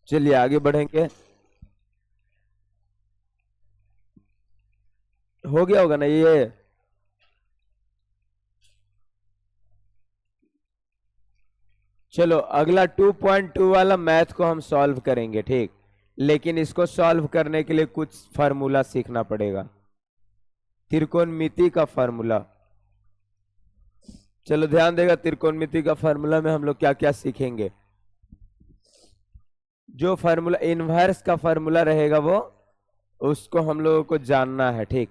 चलिए आगे बढ़ेंगे। हो गया होगा ना ये। चलो अगला 2.2 वाला मैथ को हम सॉल्व करेंगे, ठीक। लेकिन इसको सॉल्व करने के लिए कुछ फार्मूला सीखना पड़ेगा, त्रिकोणमिति का फार्मूला। चलो ध्यान देगा, त्रिकोणमिति का फार्मूला में हम लोग क्या क्या सीखेंगे। जो फार्मूला इनवर्स का फार्मूला रहेगा वो उसको हम लोगों को जानना है, ठीक।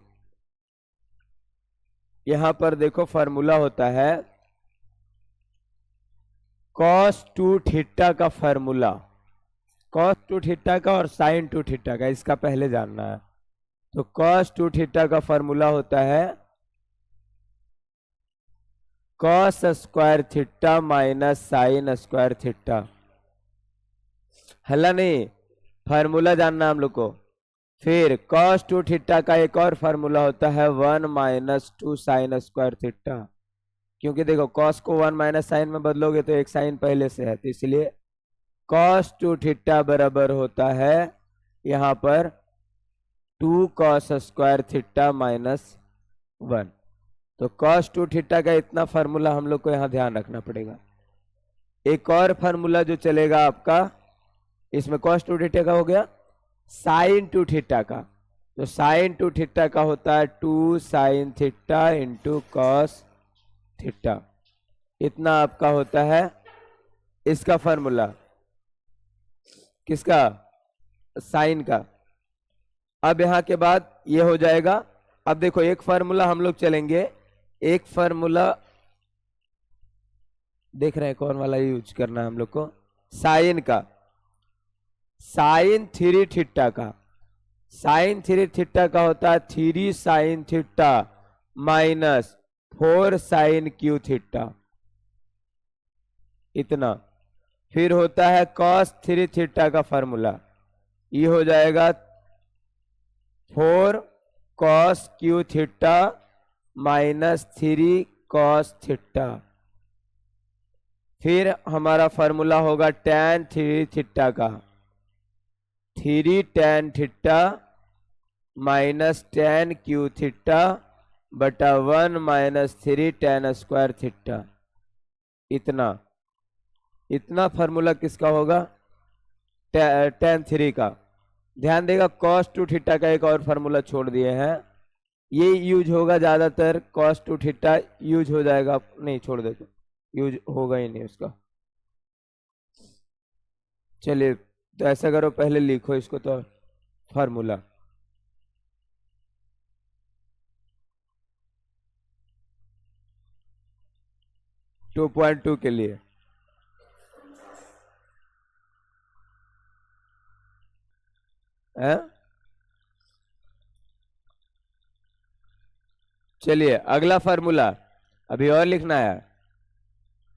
यहां पर देखो फार्मूला होता है cos 2 थीटा का फार्मूला, cos 2 थीटा का और sin 2 थीटा का, इसका पहले जानना है। तो cos 2 थीटा का फार्मूला होता है cos square theta minus sin square theta. हल्ला नहीं, फार्मूला जानना हम लोग को। फिर cos 2 थीटा का एक और फार्मूला होता है 1 माइनस 2 sin स्क्वायर थीटा। क्योंकि देखो cos को 1 माइनस साइन में बदलोगे तो एक साइन पहले से है, तो इसलिए cos 2 थीटा बराबर होता है यहां पर 2 cos स्क्वायर थीटा माइनस 1। तो cos 2 थीटा का इतना फार्मूला हम लोग को यहां ध्यान रखना पड़ेगा। एक और फार्मूला जो चलेगा आपका, इसमें cos 2 थीटा का हो गया, sin 2 थीटा का। तो sin 2 थीटा का होता है 2 sin theta into cos theta. इतना आपका होता है इसका फार्मूला, किसका, साइन का। अब यहां के बाद ये हो जाएगा। अब देखो एक फार्मूला हम लोग चलेंगे, एक फार्मूला देख रहे हैं कौन वाला यूज करना है हम लोग को, साइन का। साइन 3 थीटा का, साइन 3 थीटा का होता है 3 sine theta minus 4 sine cube theta, इतना। फिर होता है cos 3 थीटा का फार्मूला, ये हो जाएगा 4 cos Q theta minus 3 cos theta. फिर हमारा फार्मूला होगा tan 3 थीटा का, 3 tan theta minus tan Q theta बटा 1 माइनस 3 tan स्क्वायर थीटा। इतना इतना फार्मूला किसका होगा, tan 3 का। ध्यान देगा cos 2 थीटा का एक और फार्मूला छोड़ दिए हैं, ये यूज होगा ज्यादातर। cos 2 थीटा यूज हो जाएगा, नहीं छोड़ दे तो यूज होगा ही नहीं उसका। चलिए तो ऐसा करो, पहले लिखो इसको तो फार्मूला। टू पॉइंट टू के लिए है। चलिए अगला फार्मूला अभी और लिखना है,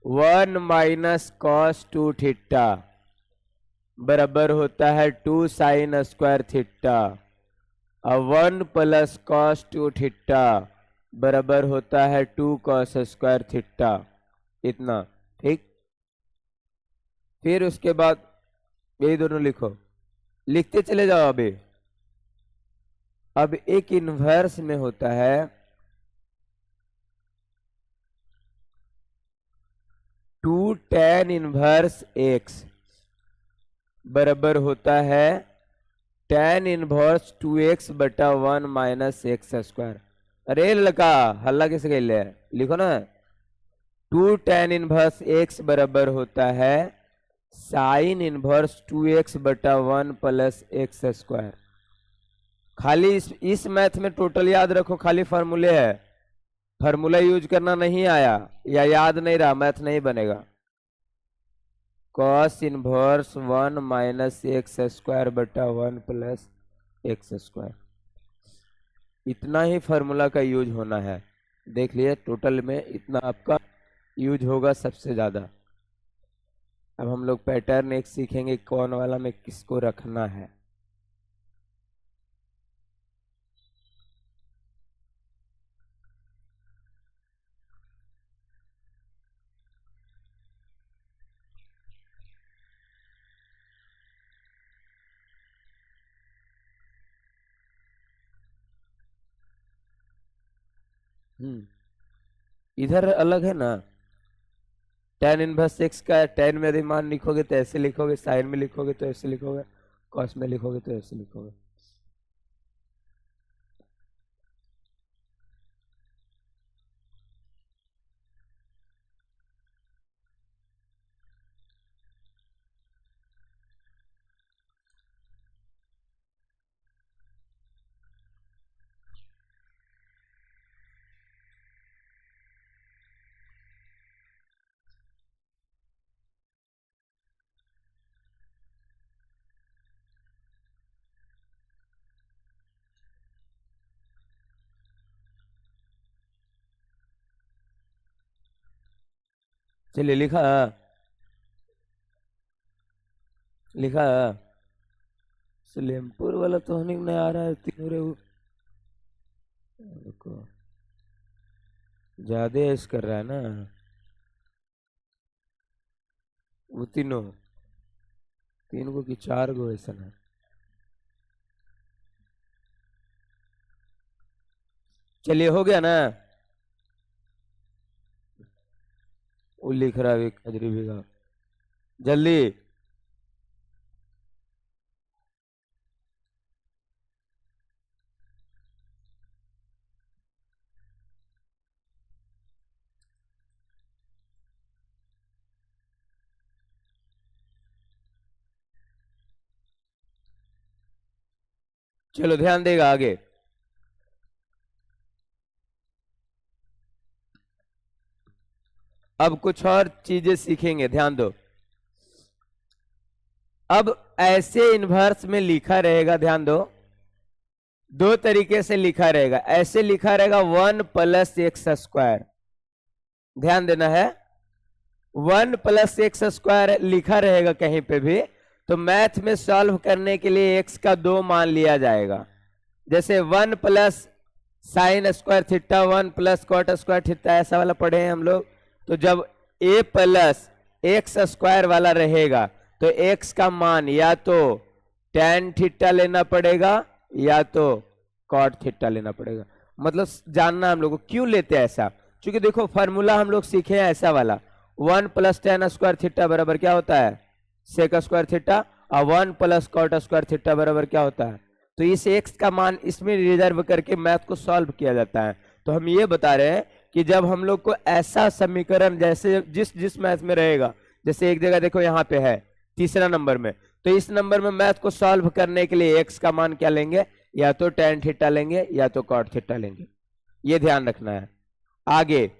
1 माइनस कॉस 2 थीटा बराबर होता है 2 साइन स्क्वायर थीटा, और 1 प्लस कॉस 2 थीटा बराबर होता है 2 कॉस स्क्वायर थीटा। इतना, ठीक। फिर उसके बाद यही दोनों लिखो, लिखते चले जाओ। अभी अब एक इन्वर्स में होता है 2 tan इनवर्स x बराबर होता है tan इनवर्स 2x बटा 1 माइनस एक्स स्क्वायर। अरे लड़का हल्ला किसे कह ले, लिखो ना। 2 tan इनवर्स x बराबर होता है साइन इनवर्स 2x बटा 1 प्लस एक्स स्क्वायर। खाली इस मैथ में टोटल याद रखो, खाली फार्मूले है, फार्मूला यूज करना नहीं आया या याद नहीं रहा, मैथ नहीं बनेगा। Cos inverse 1 minus x square बटा 1 प्लस एक्स स्क्वायर, इतना ही फार्मूला का यूज होना है। देख लिए टोटल में इतना आपका यूज होगा सबसे ज्यादा। अब हम लोग पैटर्न एक सीखेंगे कौन वाला में किसको रखना है। इधर अलग है ना, tan इनवर्स एक्स का tan में यदि मान लिखोगे तो ऐसे लिखोगे, साइन में लिखोगे तो ऐसे लिखोगे, कॉस में लिखोगे तो ऐसे लिखोगे। चलिए लिखा, लिखा। सलेमपुर वाला तो हमें नहीं आ रहा है, तीनों रे रुको, ज्यादा ऐस कर रहा है ना वो तीनों, तीन को कि चार गो ऐसा है। चलिए हो गया ना, वो लिख रहा है अजरीबी का, जल्दी। चलो ध्यान देगा आगे। अब कुछ और चीजें सीखेंगे, ध्यान दो। अब ऐसे इन्वर्स में लिखा रहेगा, ध्यान दो, दो तरीके से लिखा रहेगा। ऐसे लिखा रहेगा 1 + x², ध्यान देना है। 1 + x² लिखा रहेगा कहीं पे भी, तो मैथ में सॉल्व करने के लिए x का 2 मान लिया जाएगा। जैसे 1 + sin² थीटा, 1 + cot² थीटा, ऐसा वाला पढ़े हैं हम लोग। तो जब a + x² वाला रहेगा तो x का मान या तो tan थीटा लेना पड़ेगा या तो cot थीटा लेना पड़ेगा। मतलब जानना हम लोग को क्यों लेते हैं ऐसा, क्योंकि देखो फॉर्मूला हम लोग सीखे हैं ऐसा वाला, 1 + tan² थीटा बराबर क्या होता है, sec² थीटा, और 1 + cot² थीटा बराबर क्या होता है। तो इस x का मान इसमें रिजर्व करके मैथ को सॉल्व किया जाता है। तो हम ये बता रहे हैं कि जब हम लोग को ऐसा समीकरण जैसे जिस जिस मैथ में रहेगा, जैसे एक जगह देखो यहाँ पे है तीसरा नंबर में, तो इस नंबर में मैथ को सॉल्व करने के लिए x का मान क्या लेंगे, या तो tan थीटा लेंगे या तो cot थीटा लेंगे। ये ध्यान रखना है। आगे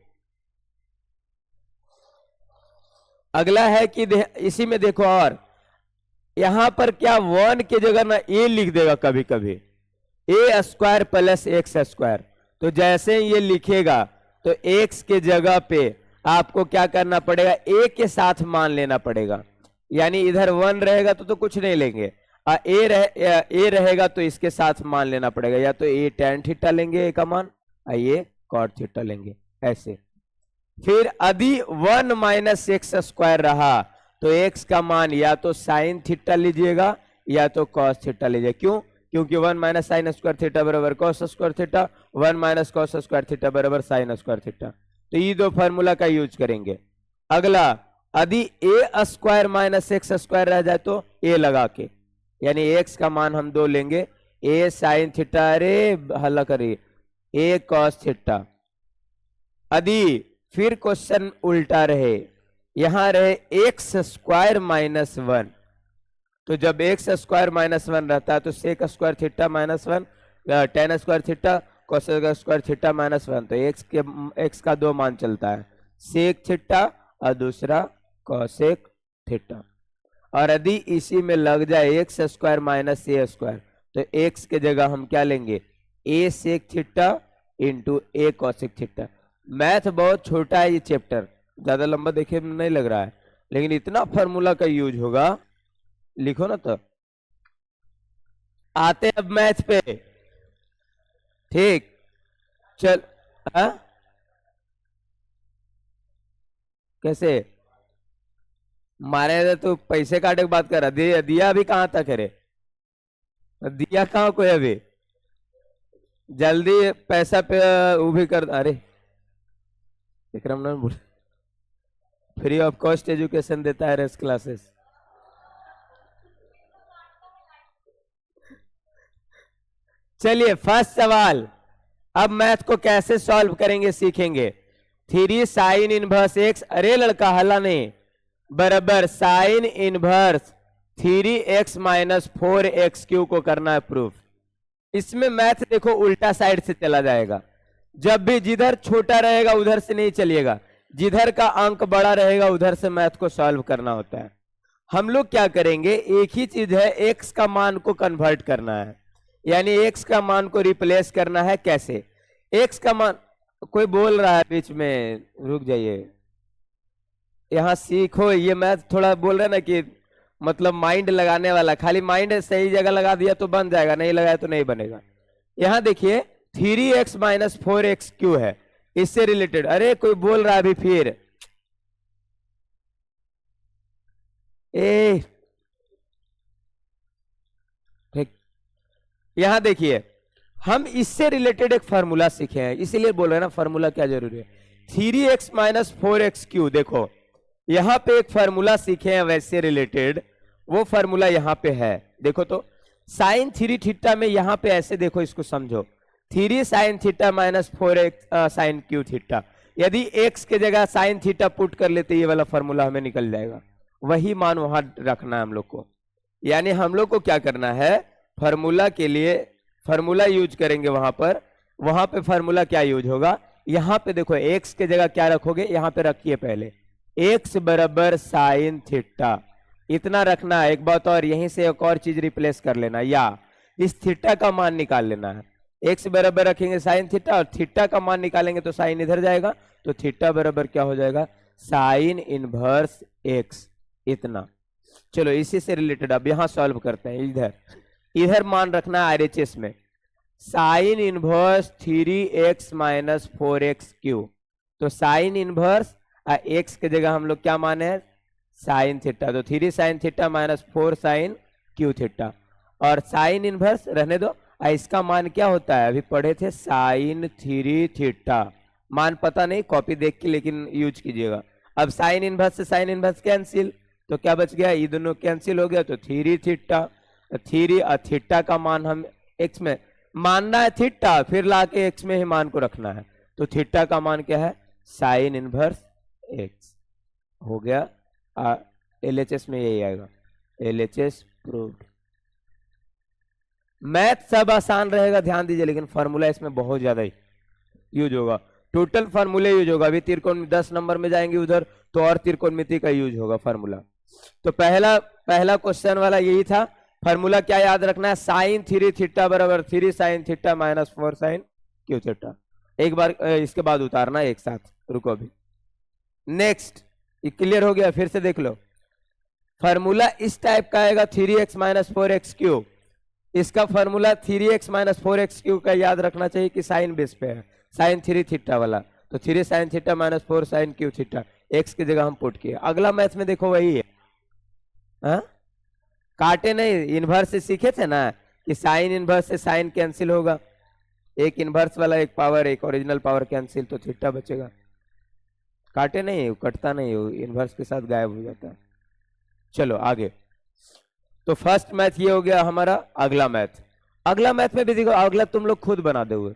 अगला है कि इसी में देखो, और यहां पर क्या 1 की जगह ना a लिख देगा कभी कभी, a² + x²। तो जैसे ही ये लिखेगा तो x के जगह पे आपको क्या करना पड़ेगा, a के साथ मान लेना पड़ेगा। यानी इधर 1 रहेगा तो कुछ नहीं लेंगे, a रहेगा तो इसके साथ मान लेना पड़ेगा, या तो a tan थीटा लेंगे a का मान, ये cot थीटा लेंगे ऐसे। फिर यदि 1 - x² रहा तो x का मान या तो sin थीटा लीजिएगा या तो cos थीटा लीजिए। क्यों, क्योंकि 1 - sin² थीटा बराबर cos² थीटा, 1 - cos² थीटा बराबर sin² थीटा। तो ये दो फॉर्मूला का यूज करेंगे। अगला, यदि a² - x² रह जाए तो a लगा के, यानी x का मान हम 2 लेंगे, a sin थीटा, अरे हल्ला करिए, a cos थीटा। यदि फिर क्वेश्चन उल्टा रहे, यहां रहे x² - 1, तो जब x² - 1 रहता है तो sec² theta -1, tan² theta, cos² theta -1, तो x का 2 मान चलता है, sec थीटा और दूसरा cosec थीटा। और यदि इसी में लग जाए x² - a², तो x के जगह हम क्या लेंगे, a sec theta into a cosec theta. Math बहुत छोटा है ये चैप्टर, ज्यादा लंबा देखे में नहीं लग रहा है, लेकिन इतना फॉर्मूला का यूज होगा, लिखो ना। तो आते अब मैथ पे, ठीक, चल। आ? कैसे मारे तो पैसे काटे की बात कर रहा, दिया अभी कहां तक है रे, दिया कहां को है अभी, जल्दी पैसा पे वो भी कर, अरे विक्रम ने बोला फ्री ऑफ कॉस्ट एजुकेशन देता है रेस क्लासेस। चलिए फर्स्ट सवाल, अब मैथ को कैसे सॉल्व करेंगे सीखेंगे। 3 साइन इनवर्स एक्स, अरे लड़का हल्ला नहीं, बराबर sine inverse 3x minus 4x³ को करना है प्रूफ। इसमें मैथ देखो उल्टा साइड से चला जाएगा, जब भी जिधर छोटा रहेगा उधर से नहीं चलिएगा, जिधर का अंक बड़ा रहेगा उधर से मैथ को सॉल्व करना होता है। हम लोग क्या करेंगे, एक ही चीज है, x का मान को कन्वर्ट करना है, यानी x का मान को रिप्लेस करना है। कैसे x का मान, कोई बोल रहा है बीच में, रुक जाइए, यहाँ सीखो। ये मैथ थोड़ा बोल रहे ना कि मतलब माइंड लगाने वाला, खाली माइंड सही जगह लगा दिया तो बन जाएगा, नहीं लगाया तो नहीं बनेगा। यहाँ देखिए 3x माइनस 4x³ है, इससे रिलेटेड। अरे कोई बोल रहा है अभी फिर, ठीक। यहां देखिए हम इससे रिलेटेड एक फार्मूला सीखे हैं, इसीलिए बोल रहे हैं ना फार्मूला क्या जरूरी है। 3x माइनस 4x³, देखो यहां पे एक फार्मूला सीखे हैं वैसे रिलेटेड, वो फार्मूला यहां पे है। देखो तो साइन 3 थीटा में यहां पे ऐसे देखो, इसको समझो, 3 sine theta minus 4x sine cube theta. यदि x के जगह साइन थीटा पुट कर लेते ये वाला फार्मूला हमें निकल जाएगा, वही मान वहां रखना है हम लोग को। यानी हम लोग को क्या करना है, फार्मूला के लिए फार्मूला यूज करेंगे वहां पे फार्मूला क्या यूज होगा, यहां पे देखो x के जगह क्या रखोगे, यहां पे रखिए पहले x बराबर साइन थीटा, इतना रखना है। एक बात और, यहीं से एक और चीज रिप्लेस कर लेना, या इस थीटा का मान निकाल लेना है। x बराबर रखेंगे साइन थीटा और थीटा का मान निकालेंगे तो साइन इधर जाएगा, तो थीटा बराबर क्या हो जाएगा, साइन इनवर्स x, इतना। चलो इसी से रिलेटेड अब यहां सॉल्व करते हैं। इधर मान रखना है RHS में, sine inverse 3x minus 4x³, तो साइन इनवर्स x के जगह हम लोग क्या माने हैं, साइन थीटा, तो 3 sine theta minus 4 sine cube theta, और साइन इनवर्स रहने दो। इसका मान क्या होता है, अभी पढ़े थे साइन 3 थीटा, मान पता नहीं, कॉपी देख के लेकिन यूज कीजिएगा। अब साइन इनवर्स से साइन इनवर्स कैंसिल, तो क्या बच गया, ये दोनों कैंसिल हो गया, तो 3 थीटा। 3 और थीटा का मान हम x में मानना है थीटा, फिर लाके x में ही मान को रखना है, तो थीटा का मान क्या है, साइन इनवर्स x हो गया। LHS में यही आएगा, LHS प्रूव्ड। मैथ सब आसान रहेगा, ध्यान दीजिए, लेकिन फार्मूला इसमें बहुत ज्यादा ही यूज होगा, टोटल फार्मूले यूज होगा। अभी त्रिकोण 10 नंबर में जाएंगे उधर तो और त्रिकोणमिति का यूज होगा फार्मूला। तो पहला क्वेश्चन वाला यही था, फार्मूला क्या याद रखना है, साइन 3 थीटा बराबर 3 sine theta minus 4 sine cube theta. एक बार इसके बाद उतारना एक साथ, रुको अभी। नेक्स्ट, ये क्लियर हो गया, फिर से देख लो। फार्मूला इस टाइप का आएगा 3x माइनस 4x³, इसका फार्मूला 3x माइनस 4x³ का याद रखना चाहिए कि साइन बेस पे है, साइन 3 थीटा वाला, तो 3 sine theta minus 4 sine cube theta, x की जगह हम पुट किए। अगला मैथ में देखो वही है, हा? काटे नहीं, इनवर्स से सीखे थे ना कि साइन इनवर्स से साइन कैंसिल होगा, एक इनवर्स वाला एक पावर एक ओरिजिनल पावर कैंसिल, तो थीटा बचेगा। काटे नहीं, कटता नहीं, इनवर्स के साथ गायब हो जाता है। चलो आगे, तो फर्स्ट मैथ ये हो गया हमारा। अगला मैथ में भी देखो, अगला तुम लोग खुद बना दोगे।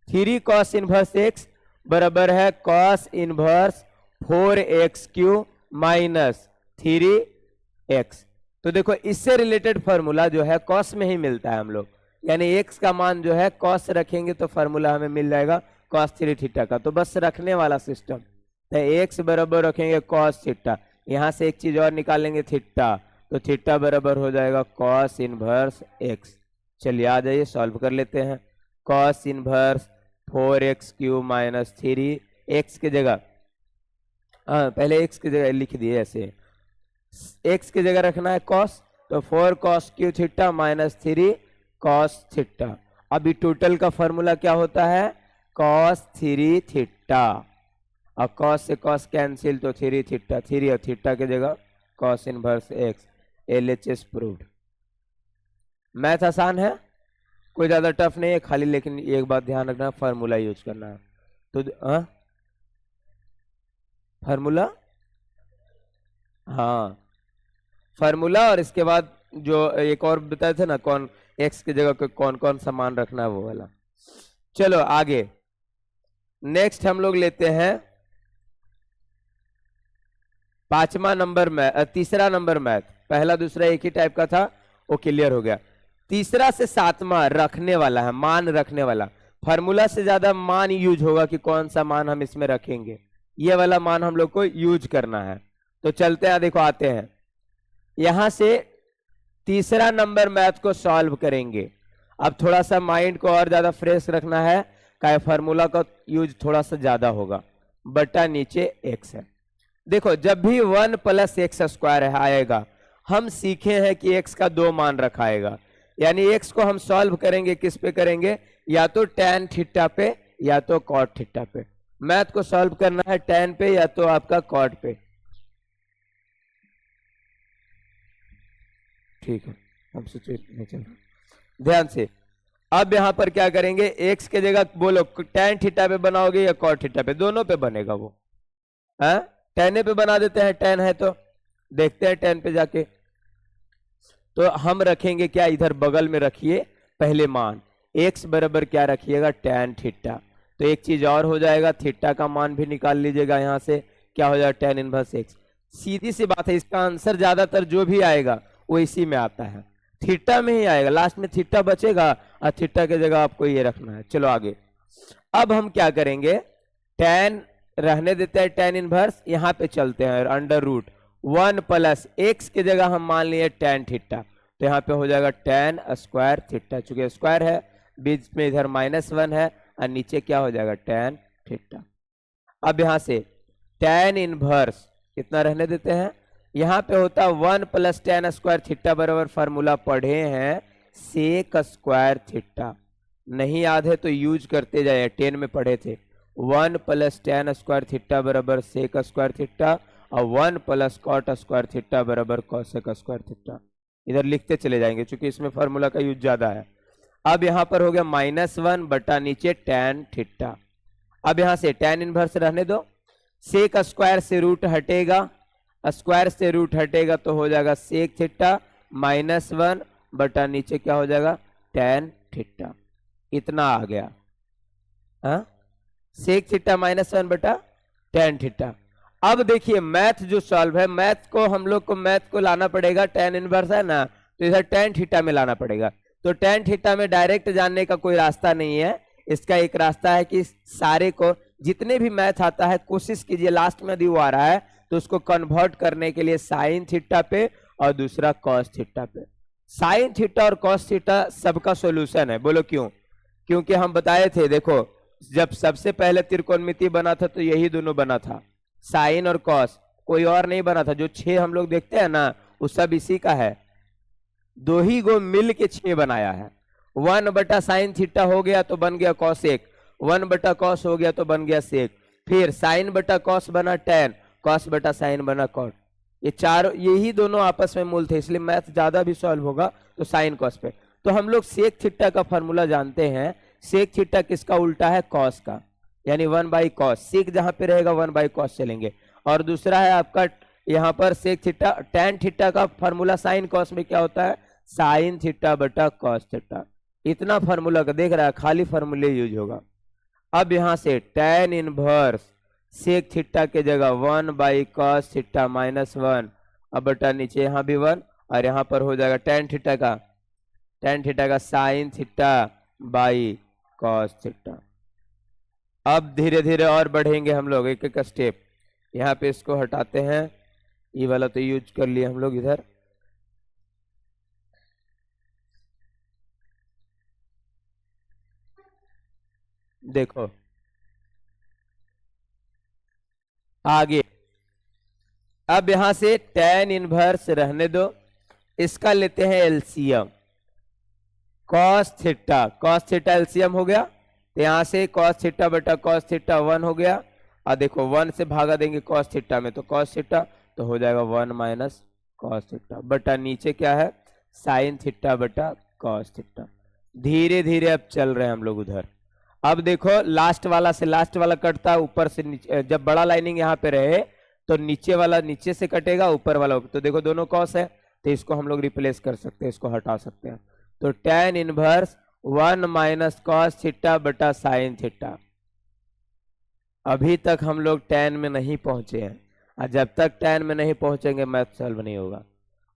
3 कॉस इनवर्स x बराबर है cos inverse 4x³ minus 3x। तो देखो इससे रिलेटेड फार्मूला जो है कॉस में ही मिलता है हम लोग, यानी x का मान जो है कॉस रखेंगे तो फार्मूला हमें मिल जाएगा कॉस 3 थीटा का, तो बस रखने वाला सिस्टम। तो x बराबर रखेंगे कॉस थीटा, यहां से एक चीज और निकालेंगे थीटा, तो थीटा बराबर हो जाएगा कॉस इनवर्स x। चलिए आ जाइए सॉल्व कर लेते हैं। Cos inverse 4x³ minus 3, x के जगह, हाँ पहले x की जगह लिख दिए ऐसे, x की जगह रखना है cos, तो 4 cos Q theta minus 3 cos theta. अभी टोटल का फॉर्मूला क्या होता है, cos 3 थीटा, और cos से cos कैंसिल, तो 3 थीटा, 3 और थीटा की जगह cos inverse x। LHS proved. Math आसान है, कोई ज्यादा टफ नहीं है, खाली लेकिन एक बात ध्यान रखना, फार्मूला यूज करना है। तो फार्मूला, हाँ फार्मूला, और इसके बाद जो एक और बताए थे ना, कौन एक्स की जगह कौन कौन सा मान रखना है वो वाला। चलो आगे, नेक्स्ट हम लोग लेते हैं पांचवा नंबर में, तीसरा नंबर मैथ। पहला दूसरा एक ही टाइप का था, वो क्लियर हो गया। तीसरा से सातवां रखने वाला है, मान रखने वाला। फार्मूला से ज्यादा मान यूज होगा कि कौन सा मान हम इसमें रखेंगे, ये वाला मान हम लोग को यूज करना है। तो चलते हैं, देखो आते हैं यहां से तीसरा नंबर मैथ को सॉल्व करेंगे। अब थोड़ा सा माइंड को और ज्यादा फ्रेश रखना है, का फार्मूला का यूज थोड़ा सा ज्यादा होगा। बटा नीचे एक्स है। देखो जब भी 1 प्लस एक्स स्क्वायर आएगा, हम सीखे हैं कि एक्स का 2 मान रखाएगा, यानी एक्स को हम सॉल्व करेंगे किस पे करेंगे, या तो tan थीटा पे या तो cot थीटा पे। मैथ को सॉल्व करना है tan पे या तो आपका cot पे, ठीक है। हम सोचे नहीं चल ध्यान से। अब यहां पर क्या करेंगे, एक्स के जगह बोलो tan थीटा पे बनाओगे या cot थीटा पे, दोनों पे बनेगा वो है। tan पे बना देते हैं, tan है तो देखते हैं tan पे जाके। तो हम रखेंगे क्या, इधर बगल में रखिए पहले मान, x बराबर क्या रखिएगा, tan थीटा। तो एक चीज और हो जाएगा, थीटा का मान भी निकाल लीजिएगा यहां से, क्या हो जाएगा tan इनवर्स x। सीधी सी बात है, इसका आंसर ज्यादातर जो भी आएगा वो इसी में आता है, थीटा में ही आएगा, लास्ट में थीटा बचेगा और थीटा की जगह आपको ये रखना है। चलो आगे, अब हम क्या करेंगे, tan रहने देते हैं, tan इनवर्स, यहाँ पे चलते हैं अंडर रूट 1 प्लस एक्स की जगह हम मान लिए tan थीटा, तो यहाँ पे हो जाएगा tan स्क्वायर थीटा, चूंकि स्क्वायर है बीच में इधर -1 है और नीचे क्या हो जाएगा tan थीटा। अब यहाँ से tan इनवर्स कितना रहने देते हैं, यहाँ पे होता 1 प्लस tan स्क्वायर थीटा बराबर, फार्मूला पढ़े हैं सेक स्क्वायर थीटा, नहीं याद है तो यूज करते जाए, 10 में पढ़े थे। 1 प्लस tan स्क्वायर थीटा बराबर सेक स्क्वायर थीटा, और 1 प्लस cot स्क्वायर थीटा बराबर cosec स्क्वायर थीटा। इधर लिखते चले जाएंगे क्योंकि इसमें फार्मूला का यूज ज्यादा है। अब यहाँ पर हो गया -1 बटा नीचे tan थीटा। अब यहाँ से tan इनवर्स रहने दो, सेक स्क्वायर से रूट हटेगा, स्क्वायर से रूट हटेगा तो हो जाएगा सेक थीटा -1 बटा नीचे क्या हो जाएगा tan थीटा। इतना आ गया, हाँ सेक थीटा -1 बटा tan थीटा। अब देखिए मैथ जो सॉल्व है, मैथ को हम लोग को मैथ को लाना पड़ेगा, tan इनवर्स है ना, तो इधर tan थीटा में लाना पड़ेगा। तो tan थीटा में डायरेक्ट जानने का कोई रास्ता नहीं है, इसका एक रास्ता है कि सारे को जितने भी मैथ आता है कोशिश कीजिए लास्ट में यदि वो आ रहा है तो उसको कन्वर्ट करने के लिए साइन थीटा पे और दूसरा कॉस थीटा पे। साइन थीटा और कॉस थीटा सबका सॉल्यूशन है, बोलो क्यों, क्योंकि हम बताए थे, देखो जब सबसे पहले त्रिकोणमिति बना था तो यही दोनों बना था, साइन और कॉस, कोई और नहीं बना था। जो 6 हम लोग देखते हैं ना वो सब इसी का है, 2 ही गो मिल के 6 बनाया है। 1 बटा साइन थीटा हो गया तो बन गया कॉसेक, 1 बटा कॉस हो गया तो बन गया सेक, फिर साइन बटा कॉस बना tan, कॉस बटा साइन बना कॉट। ये चारों यही दोनों आपस में मूल थे, इसलिए मैथ ज्यादा भी सॉल्व होगा तो साइन कॉस पे। तो हम लोग सेक थीटा का फॉर्मूला जानते हैं, सेक थीटा किसका उल्टा है, कॉस का, यानी 1 कॉस, सेक जहां पे रहेगा 1 कॉस चलेंगे। और दूसरा है आपका यहाँ पर सेक थीटा, tan थीटा का फॉर्मूला साइन कॉस में क्या होता है, साइन थीटा बटा कॉस थीटा। इतना फार्मूला का देख रहा है, खाली फार्मूले यूज होगा। अब यहां से tan इनवर्स सेक थीटा के जगह 1 कॉस थीटा -1, अब बटा नीचे यहाँ भी 1, और यहाँ पर हो जाएगा tan थीटा का sine theta by cos theta. अब धीरे धीरे और बढ़ेंगे हम लोग एक एक स्टेप। यहाँ पे इसको हटाते हैं, ये वाला तो यूज कर लिए हम लोग इधर। देखो आगे, अब यहां से tan इनवर्स रहने दो, इसका लेते हैं एलसीएम, cos थीटा एलसीएम हो गया, तो यहां से cos थीटा बटा cos थीटा 1 हो गया, और देखो 1 से भागा देंगे cos थीटा में तो cos थीटा, तो हो जाएगा 1 cos थीटा बटा नीचे क्या है sin थीटा बटा cos थीटा। धीरे धीरे अब चल रहे हैं हम लोग उधर। अब देखो लास्ट वाला से लास्ट वाला कटता ऊपर से नीचे, जब बड़ा लाइनिंग यहाँ पे रहे तो नीचे वाला नीचे से कटेगा, ऊपर वाला ऊपर। तो देखो दोनों कॉस है, तो इसको हम लोग रिप्लेस कर सकते हैं, इसको हटा सकते हैं। तो tan inverse 1 minus cos theta बटा साइन थीटा। अभी तक हम लोग tan में नहीं पहुंचे हैं, और जब तक tan में नहीं पहुंचेंगे मैथ सॉल्व नहीं होगा।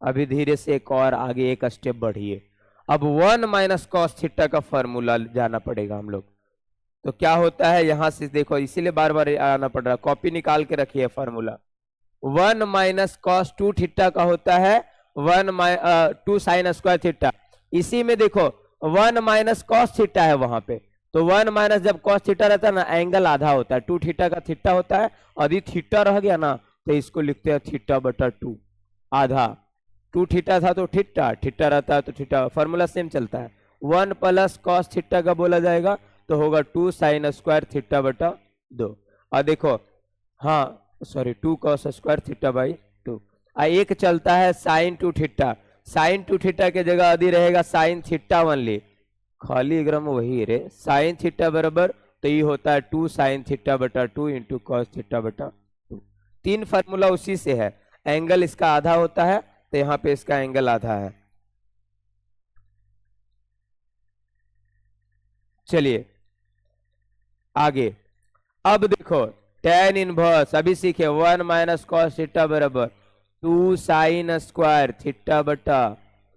अभी धीरे से एक और आगे एक स्टेप बढ़िए। अब 1 माइनस कॉस थीटा का फॉर्मूला जाना पड़ेगा हम लोग। तो क्या होता है यहां से देखो, इसीलिए बार बार आना पड़ रहा है, कॉपी निकाल के रखिए फॉर्मूला। 1 माइनस कॉस 2 थीटा का होता है 2 साइन स्क्वायर थीटा। इसी में देखो 1 माइनस कॉस थीटा है वहां पे, तो 1 माइनस जब कॉस थीटा रहता है ना, एंगल आधा होता है, 2 थीटा का थीटा होता है, और यदि थीटा रह गया ना तो इसको लिखते हैं थीटा बटा 2 आधा। 2 थीटा था तो थीटा, थीटा रहता है तो थीटा, फॉर्मूला सेम चलता है। 1 प्लस कॉस थीटा का बोला जाएगा तो होगा 2 साइन स्क्वायर थीटा बटा 2। और देखो हाँ sorry 2 cos square theta by 2। एक चलता है साइन 2 थीटा, साइन 2 थीटा के जगह यदि रहेगा साइन थीटा ओनली, खाली एग्राम वही रे, साइन थीटा बराबर, तो ये होता है 2 साइन थीटा बटा 2 इंटू कॉस थीटा बटा 2। 3 फार्मूला उसी से है। एंगल इसका आधा होता है, तो यहाँ पे इसका एंगल आधा है। चलिए आगे। अब देखो tan इनवर्स अभी सीखे, 1 माइनस कॉस थीटा बराबर 2 साइन स्क्वायर थीटा बटा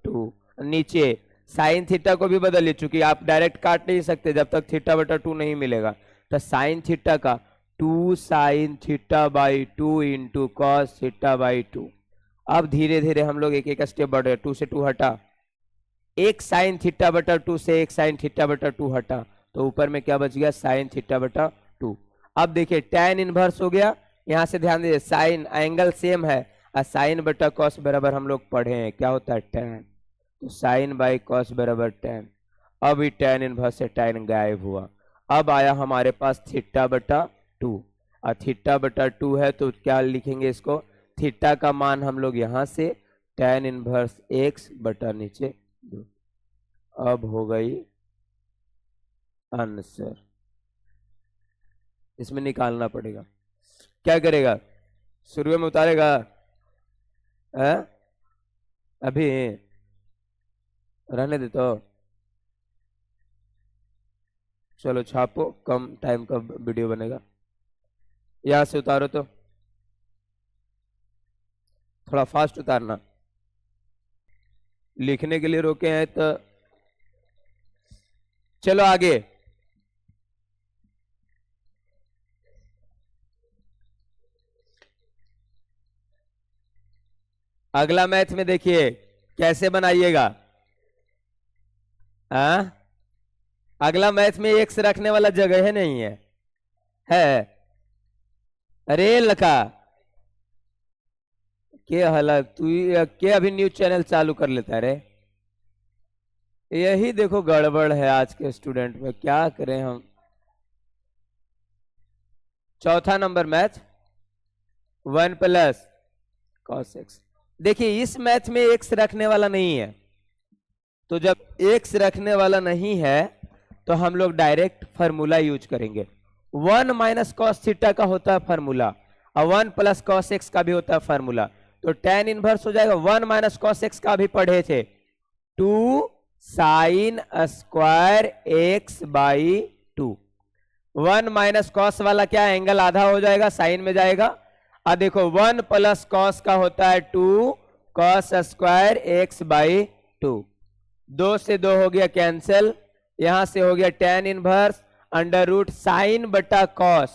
2। नीचे साइन थीटा को भी बदलिए, चूंकि आप डायरेक्ट काट नहीं सकते जब तक थीटा बटा 2 नहीं मिलेगा। तो साइन थीटा का 2 sine theta by 2 into cos theta by 2। अब धीरे धीरे हम लोग एक एक स्टेप बढ़ रहे, 2 से 2 हटा, एक साइन थीटा बटा 2 से एक साइन थीटा बटा 2 हटा, तो ऊपर में क्या बच गया, साइन थीटा बटा 2। अब देखिए tan इनवर्स हो गया, यहां से ध्यान दीजिए साइन एंगल सेम है, और साइन बटा कॉस बराबर हम लोग पढ़े हैं क्या होता है tan, तो साइन बाई कॉस बराबर tan। अब ही tan इनवर्स से tan गायब हुआ। अब आया हमारे पास थीटा बटा 2, और थीटा बटा 2 है तो क्या लिखेंगे इसको, थीटा का मान हम लोग यहां से tan इनवर्स x बटा नीचे 2। अब हो गई आंसर, इसमें निकालना पड़ेगा। क्या करेगा, शुरू में उतारेगा है? अभी रहने दे तो चलो छापो, कम टाइम का वीडियो बनेगा। यहां से उतारो तो थोड़ा फास्ट उतारना, लिखने के लिए रोके हैं तो चलो आगे। अगला मैथ में देखिए कैसे बनाइएगा। अगला मैथ में एक्स रखने वाला जगह है नहीं है। अरे लका के हालत तू के अभी न्यूज चैनल चालू कर लेता रे, यही देखो गड़बड़ है आज के स्टूडेंट में, क्या करें हम। चौथा number math 1 plus cos x. देखिए इस मैथ में एक्स रखने वाला नहीं है, तो जब एक्स रखने वाला नहीं है तो हम लोग डायरेक्ट फार्मूला यूज करेंगे। 1 माइनस कॉस थीटा का होता है फार्मूला, और 1 प्लस कॉस एक्स का भी होता है फार्मूला, तो tan इनवर्स हो जाएगा 1 माइनस कॉस एक्स का भी पढ़े थे 2 sine square x by 2। 1 minus cos वाला क्या एंगल आधा हो जाएगा, साइन में जाएगा। अब देखो 1 प्लस कॉस का होता है 2 कॉस स्क्वायर एक्स बाई 2। 2 से 2 हो गया कैंसिल, यहां से हो गया tan inverse under root sine बटा cos,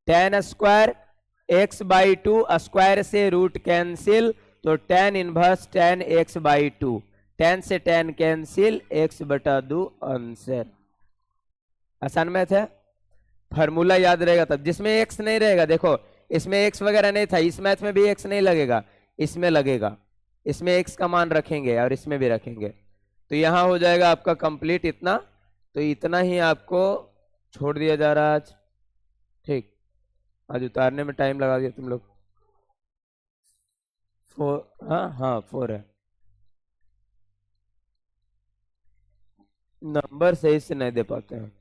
tan square x by 2, square से रूट कैंसिल, तो tan inverse tan x by 2, tan से tan कैंसिल, x बटा 2 आंसर। आसान मैथ है, फार्मूला याद रहेगा तब। जिसमें x नहीं रहेगा, देखो इसमें x वगैरह नहीं था, इस मैथ में भी x नहीं लगेगा, इसमें लगेगा, इसमें x का मान रखेंगे और इसमें भी रखेंगे, तो यहां हो जाएगा आपका कंप्लीट इतना। तो इतना ही आपको छोड़ दिया जा रहा है आज, ठीक। आज उतारने में टाइम लगा दिया तुम लोग। 4, हाँ 4 है, नंबर सही से नहीं दे पाते हैं।